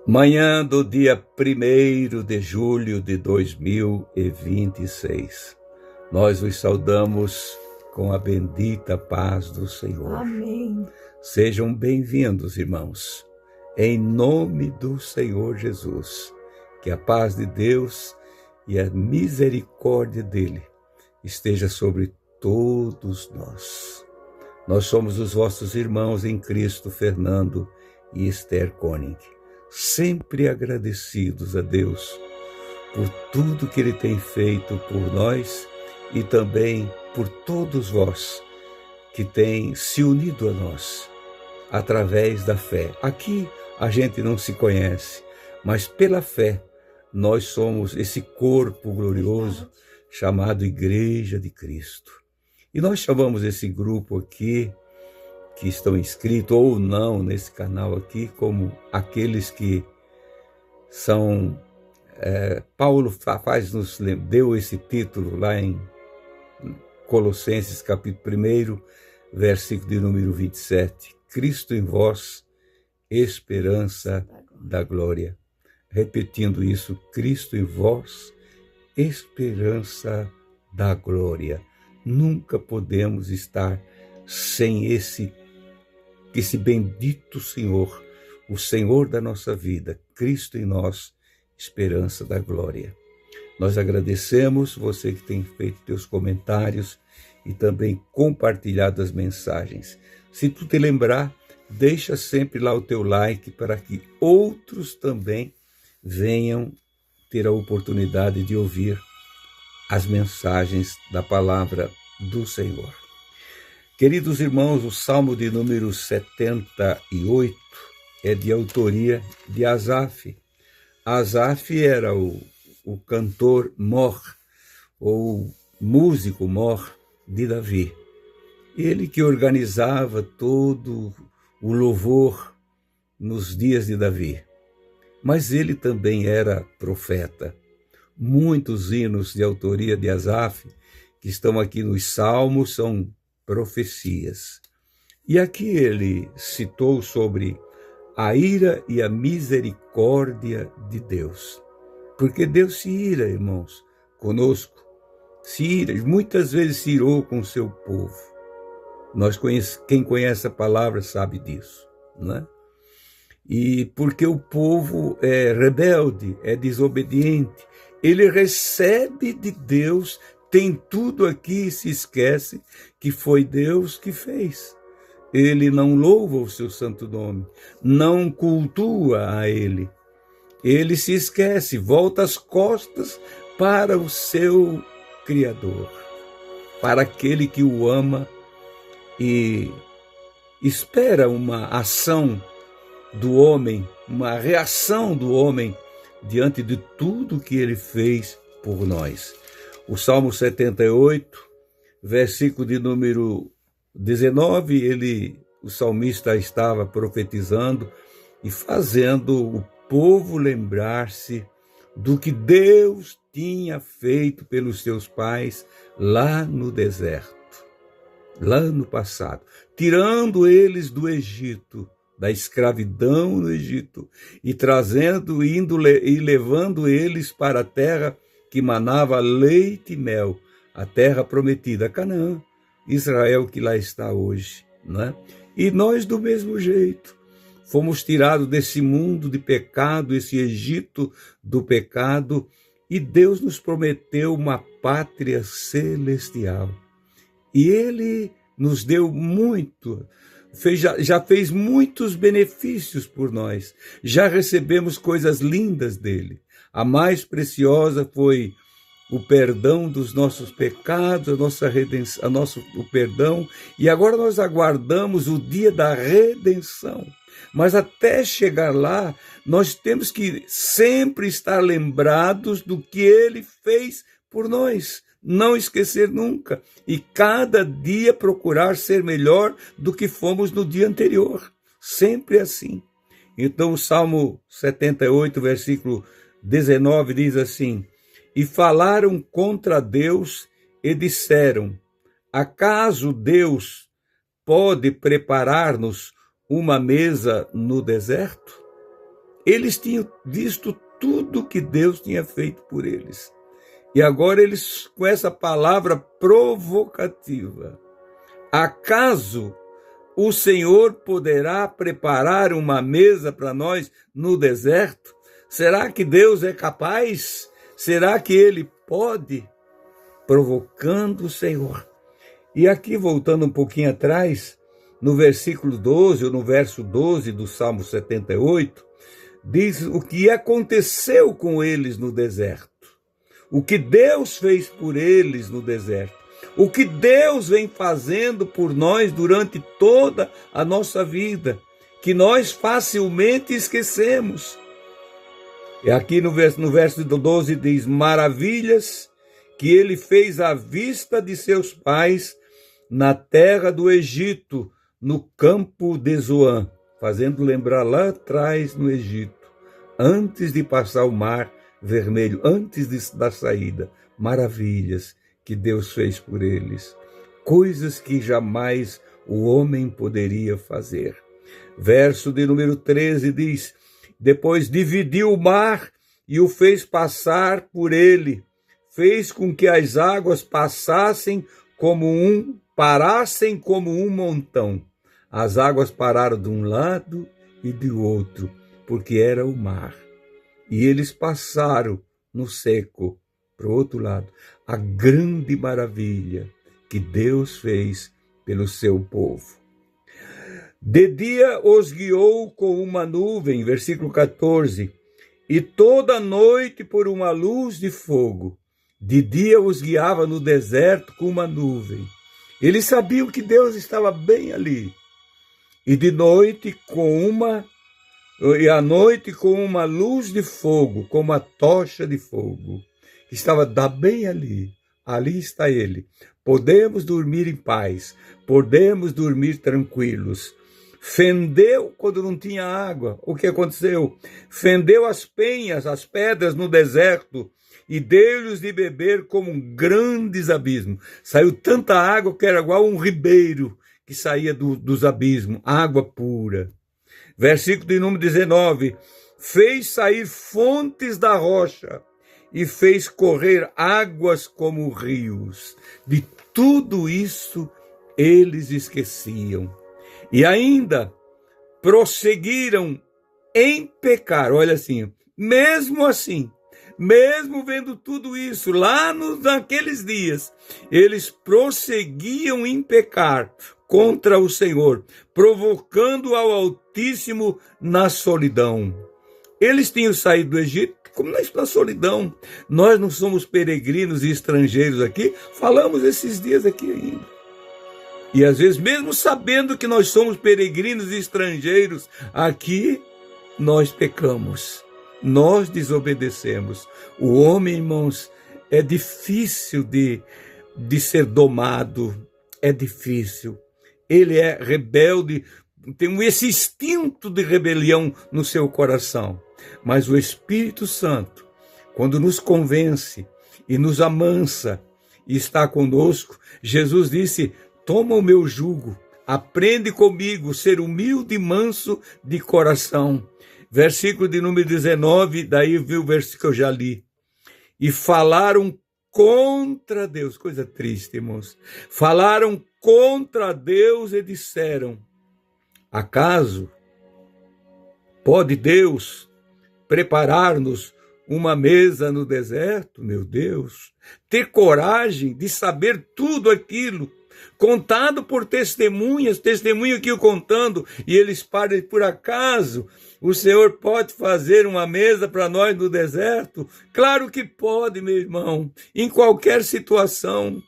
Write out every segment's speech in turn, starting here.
Manhã do dia 1º de julho de 2026. Nós os saudamos com a bendita paz do Senhor. Amém. Sejam bem-vindos, irmãos, em nome do Senhor Jesus. Que a paz de Deus e a misericórdia dele esteja sobre todos nós. Nós somos os vossos irmãos em Cristo, Fernando e Esther Koenig, sempre agradecidos a Deus por tudo que Ele tem feito por nós e também por todos vós que têm se unido a nós através da fé. Aqui a gente não se conhece, mas pela fé nós somos esse corpo glorioso chamado Igreja de Cristo. E nós chamamos esse grupo aqui, que estão inscritos ou não nesse canal aqui, como aqueles que são... Paulo deu esse título lá em Colossenses capítulo 1, versículo de número 27. Cristo em vós, esperança da glória. Repetindo isso, Cristo em vós, esperança da glória. Nunca podemos estar sem esse bendito Senhor, o Senhor da nossa vida, Cristo em nós, esperança da glória. Nós agradecemos você que tem feito teus comentários e também compartilhado as mensagens. Se tu te lembrar, deixa sempre lá o teu like para que outros também venham ter a oportunidade de ouvir as mensagens da palavra do Senhor. Queridos irmãos, o Salmo de número 78 é de autoria de Asaf. Asaf era o cantor mor, ou músico mor de Davi. Ele que organizava todo o louvor nos dias de Davi. Mas ele também era profeta. Muitos hinos de autoria de Asaf, que estão aqui nos Salmos, são profecias. E aqui ele citou sobre a ira e a misericórdia de Deus. Porque Deus se ira, irmãos, conosco. Se ira, muitas vezes se irou com o seu povo. Quem conhece a palavra sabe disso, não é? E porque o povo é rebelde, é desobediente, ele recebe de Deus, tem tudo aqui e se esquece que foi Deus que fez. Ele não louva o seu santo nome, não cultua a ele. Ele se esquece, volta as costas para o seu Criador, para aquele que o ama e espera uma ação do homem, uma reação do homem diante de tudo que ele fez por nós. O Salmo 78, versículo de número 19, o salmista estava profetizando e fazendo o povo lembrar-se do que Deus tinha feito pelos seus pais lá no deserto, lá no passado, tirando eles do Egito, da escravidão no Egito, e trazendo, e levando eles para a terra que manava leite e mel, a terra prometida, Canaã, Israel que lá está hoje, né? E nós do mesmo jeito, fomos tirados desse mundo de pecado, esse Egito do pecado, e Deus nos prometeu uma pátria celestial. E Ele nos deu muito, já fez muitos benefícios por nós, já recebemos coisas lindas dele. A mais preciosa foi o perdão dos nossos pecados, a nossa redenção, o perdão, e agora nós aguardamos o dia da redenção. Mas até chegar lá, nós temos que sempre estar lembrados do que ele fez por nós. Não esquecer nunca. E cada dia procurar ser melhor do que fomos no dia anterior. Sempre assim. Então o Salmo 78, versículo 19 diz assim: e falaram contra Deus e disseram: acaso Deus pode preparar-nos uma mesa no deserto? Eles tinham visto tudo que Deus tinha feito por eles. E agora eles, com essa palavra provocativa, acaso o Senhor poderá preparar uma mesa para nós no deserto? Será que Deus é capaz? Será que Ele pode? Provocando o Senhor. E aqui, voltando um pouquinho atrás, no versículo 12, ou no verso 12 do Salmo 78, diz o que aconteceu com eles no deserto. O que Deus fez por eles no deserto. O que Deus vem fazendo por nós durante toda a nossa vida, que nós facilmente esquecemos. E aqui no verso 12 diz, maravilhas que ele fez à vista de seus pais na terra do Egito, no campo de Zoan, fazendo lembrar lá atrás no Egito, antes de passar o mar vermelho, antes da saída, maravilhas que Deus fez por eles, coisas que jamais o homem poderia fazer. Verso de número 13 diz, depois dividiu o mar e o fez passar por ele, fez com que as águas parassem como um montão. As águas pararam de um lado e do outro, porque era o mar. E eles passaram no seco, para o outro lado. A grande maravilha que Deus fez pelo seu povo. De dia os guiou com uma nuvem, versículo 14, e toda noite por uma luz de fogo. De dia os guiava no deserto com uma nuvem. Eles sabiam que Deus estava bem ali. E de noite à noite com uma luz de fogo, com uma tocha de fogo. Estava bem ali. Ali está ele. Podemos dormir em paz. Podemos dormir tranquilos. Fendeu quando não tinha água. O que aconteceu? Fendeu as penhas, as pedras no deserto e deu-lhes de beber como grandes abismos. Saiu tanta água que era igual um ribeiro que saía dos abismos, água pura. Versículo de número 19. Fez sair fontes da rocha e fez correr águas como rios. De tudo isso eles esqueciam. E ainda prosseguiram em pecar. Olha assim, mesmo assim, mesmo vendo tudo isso, lá naqueles dias, eles prosseguiam em pecar contra o Senhor, provocando ao Altíssimo na solidão. Eles tinham saído do Egito, como na solidão. Nós não somos peregrinos e estrangeiros aqui, falamos esses dias aqui ainda. E às vezes, mesmo sabendo que nós somos peregrinos e estrangeiros aqui, nós pecamos, nós desobedecemos. O homem, irmãos, é difícil de ser domado, é difícil. Ele é rebelde, tem esse instinto de rebelião no seu coração. Mas o Espírito Santo, quando nos convence e nos amansa e está conosco, Jesus disse, toma o meu jugo, aprende comigo, ser humilde e manso de coração. Versículo de número 19, daí viu o versículo que eu já li. E falaram contra Deus, coisa triste, irmãos. Falaram contra Deus e disseram, acaso pode Deus preparar-nos uma mesa no deserto? Meu Deus, ter coragem de saber tudo aquilo, contado por testemunhas, testemunho aqui o contando, e eles param, por acaso o Senhor pode fazer uma mesa para nós no deserto? Claro que pode, meu irmão, em qualquer situação.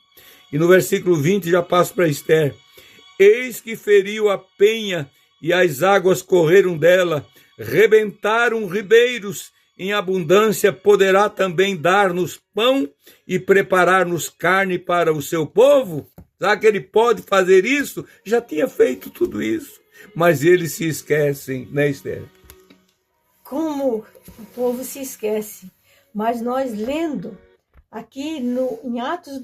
E no versículo 20 já passo para Esther. Eis que feriu a penha e as águas correram dela, rebentaram ribeiros, em abundância poderá também dar-nos pão e preparar-nos carne para o seu povo? Será que ele pode fazer isso? Já tinha feito tudo isso. Mas eles se esquecem, né, Esther? Como o povo se esquece. Mas nós lendo aqui em Atos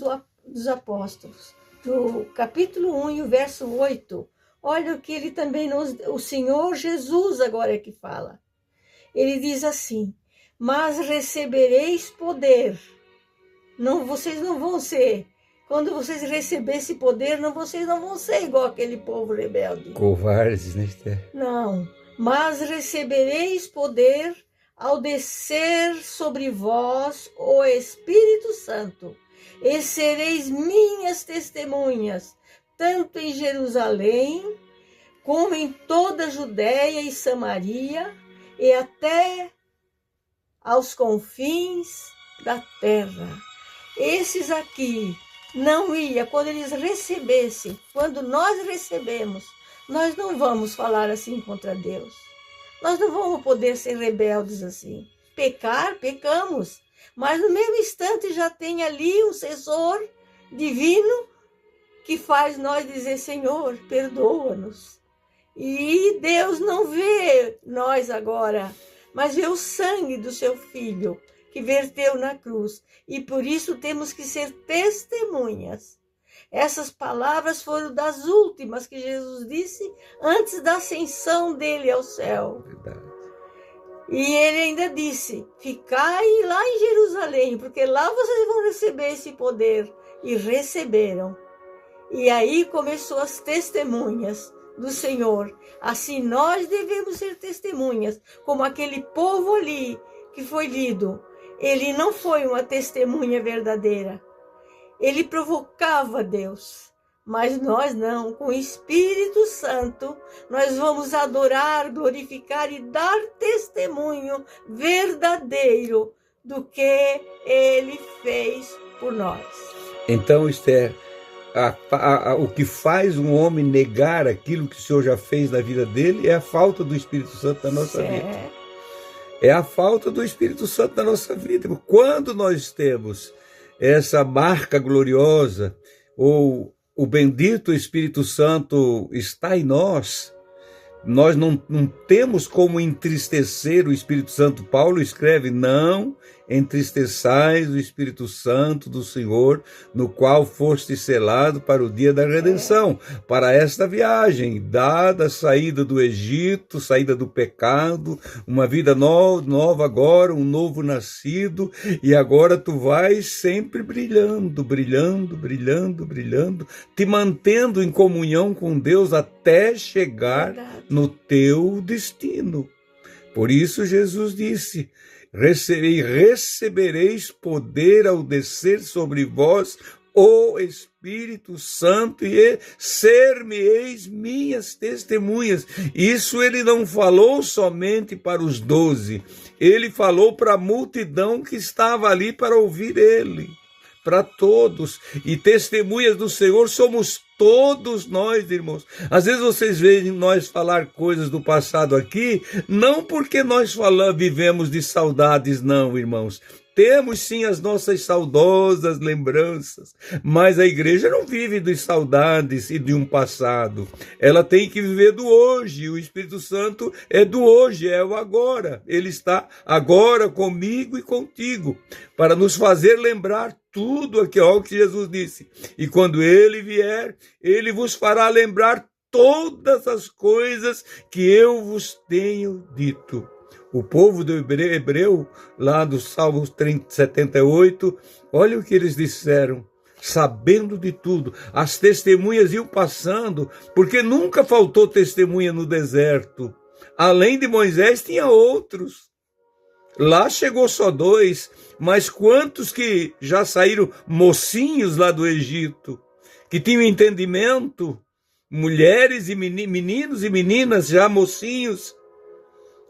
dos Apóstolos, do capítulo 1 e o verso 8, olha o que ele também o Senhor Jesus agora é que fala. ele diz assim: mas recebereis poder. Não, vocês não vão ser. Quando vocês receberem esse poder, vocês não vão ser igual aquele povo rebelde. Covardes, né, Esther? Não. Mas recebereis poder ao descer sobre vós o Espírito Santo, e sereis minhas testemunhas, tanto em Jerusalém, como em toda a Judéia e Samaria, e até aos confins da terra. Esses aqui não ia, quando eles recebessem, quando nós recebemos, nós não vamos falar assim contra Deus. Nós não vamos poder ser rebeldes assim. Pecar, pecamos. Mas no mesmo instante já tem ali um assessor divino que faz nós dizer: Senhor, perdoa-nos. E Deus não vê nós agora, mas vê o sangue do seu Filho que verteu na cruz. E por isso temos que ser testemunhas. Essas palavras foram das últimas que Jesus disse antes da ascensão dele ao céu. Verdade. E ele ainda disse: ficai lá em Jerusalém, porque lá vocês vão receber esse poder. E receberam. E aí começou as testemunhas do Senhor. Assim nós devemos ser testemunhas, como aquele povo ali que foi lido. Ele não foi uma testemunha verdadeira. Ele provocava Deus, mas nós não. Com o Espírito Santo, nós vamos adorar, glorificar e dar testemunho verdadeiro do que Ele fez por nós. Então, Esther, o que faz um homem negar aquilo que o Senhor já fez na vida dele é a falta do Espírito Santo na nossa vida. É a falta do Espírito Santo na nossa vida. Quando nós temos essa marca gloriosa, ou o bendito Espírito Santo está em nós, nós não temos como entristecer o Espírito Santo. Paulo escreve: não entristeçais o Espírito Santo do Senhor, no qual foste selado para o dia da redenção, para esta viagem, dada a saída do Egito, saída do pecado, uma vida nova agora, um novo nascido, e agora tu vais sempre brilhando, brilhando, brilhando, brilhando, te mantendo em comunhão com Deus até chegar no teu destino. Por isso Jesus disse: recebereis poder ao descer sobre vós o Espírito Santo, e ser-me-eis minhas testemunhas. Isso ele não falou somente para os 12, ele falou para a multidão que estava ali para ouvir ele, para todos. E testemunhas do Senhor somos todos nós, irmãos. Às vezes vocês veem nós falar coisas do passado aqui, não porque nós vivemos de saudades, não, irmãos. Temos sim as nossas saudosas lembranças, mas a igreja não vive de saudades e de um passado. Ela tem que viver do hoje. O Espírito Santo é do hoje, é o agora. Ele está agora comigo e contigo, para nos fazer lembrar tudo aquilo que Jesus disse. E quando ele vier, ele vos fará lembrar todas as coisas que eu vos tenho dito. O povo do hebreu, lá do Salmo 78, olha o que eles disseram: sabendo de tudo. As testemunhas iam passando, porque nunca faltou testemunha no deserto. Além de Moisés, tinha outros. Lá chegou só 2, mas quantos que já saíram mocinhos lá do Egito, que tinham entendimento, mulheres e meninos e meninas já mocinhos,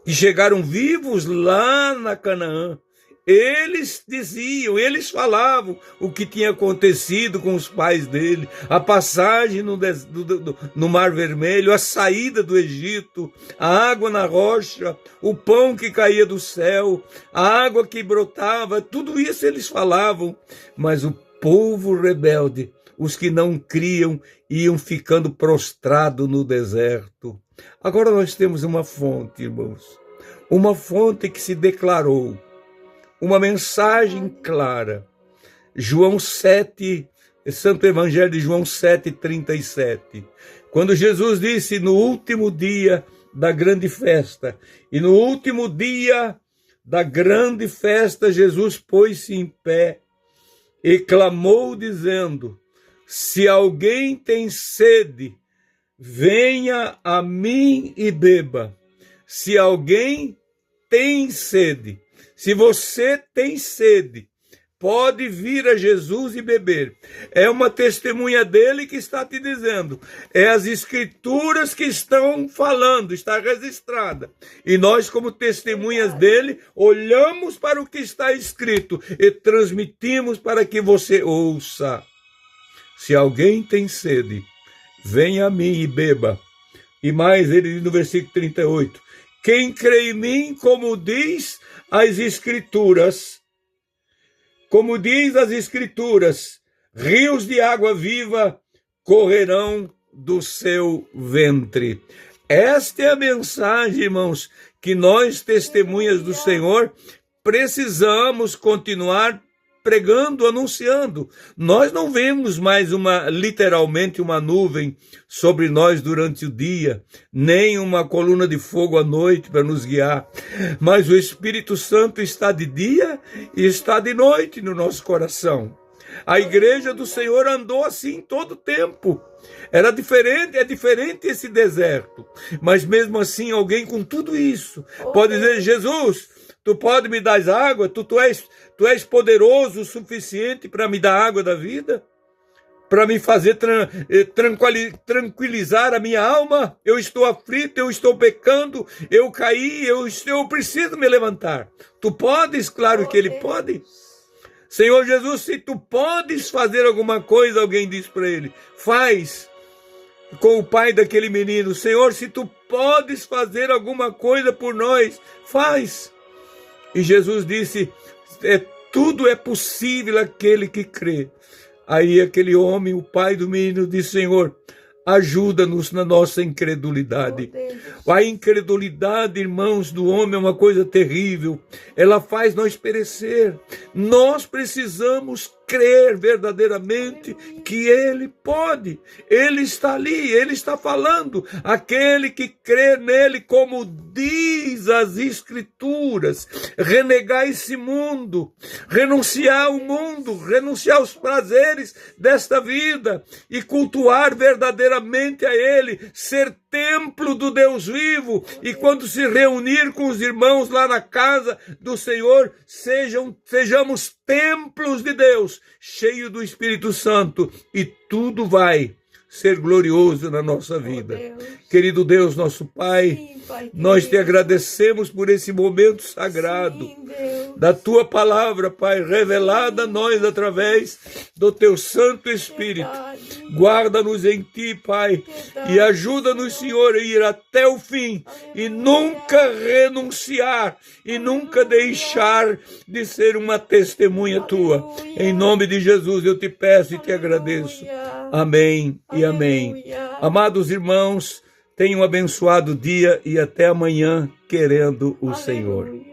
que chegaram vivos lá na Canaã. Eles diziam, eles falavam o que tinha acontecido com os pais dele, a passagem no Mar Vermelho, a saída do Egito, a água na rocha, o pão que caía do céu, a água que brotava, tudo isso eles falavam. Mas o povo rebelde, os que não criam, iam ficando prostrados no deserto. Agora nós temos uma fonte, irmãos, uma fonte que se declarou, uma mensagem clara. João 7, Santo Evangelho de João 7:37. Quando Jesus disse: no último dia da grande festa. E no último dia da grande festa, Jesus pôs-se em pé e clamou, dizendo: se alguém tem sede, venha a mim e beba. Se alguém tem sede, se você tem sede, pode vir a Jesus e beber. É uma testemunha dele que está te dizendo. É as escrituras que estão falando, está registrada. E nós, como testemunhas dele, olhamos para o que está escrito e transmitimos para que você ouça. Se alguém tem sede, venha a mim e beba. E mais, ele diz no versículo 38, quem crê em mim, como diz as escrituras, como diz as escrituras, rios de água viva correrão do seu ventre. Esta é a mensagem, irmãos, que nós, testemunhas do Senhor, precisamos continuar pregando, anunciando. Nós não vemos mais literalmente uma nuvem sobre nós durante o dia, nem uma coluna de fogo à noite para nos guiar, mas o Espírito Santo está de dia e está de noite no nosso coração. A igreja do Senhor andou assim todo o tempo. É diferente esse deserto, mas mesmo assim alguém com tudo isso pode dizer: Jesus, tu pode me dar água? Tu és poderoso o suficiente para me dar água da vida? Para me fazer tranquilizar a minha alma? Eu estou aflito, eu estou pecando, eu caí, eu preciso me levantar. Tu podes? Claro que ele pode. Senhor Jesus, se tu podes fazer alguma coisa, alguém diz para ele, faz. Com o pai daquele menino, Senhor, se tu podes fazer alguma coisa por nós, faz. E Jesus disse, tudo é possível àquele que crê. Aí aquele homem, o pai do menino, disse, Senhor, ajuda-nos na nossa incredulidade. A incredulidade, irmãos, do homem é uma coisa terrível. Ela faz nós perecer. Nós precisamos crer verdadeiramente que ele pode. Ele está ali, ele está falando. Aquele que crê nele, como diz as escrituras, renegar esse mundo, renunciar ao mundo, renunciar aos prazeres desta vida e cultuar verdadeiramente a ele, ser templo do Deus vivo, e quando se reunir com os irmãos lá na casa do Senhor, sejamos templos de Deus, cheio do Espírito Santo, e tudo vai ser glorioso na nossa vida. Querido Deus, nosso Pai, nós te agradecemos por esse momento sagrado, da tua palavra, Pai, revelada a nós através do teu Santo Espírito. Guarda-nos em ti, Pai, e ajuda-nos, Senhor, a ir até o fim e nunca renunciar e nunca deixar de ser uma testemunha tua. Em nome de Jesus eu te peço e te agradeço. Amém e amém. Amados irmãos, tenham um abençoado dia e até amanhã, querendo o Senhor.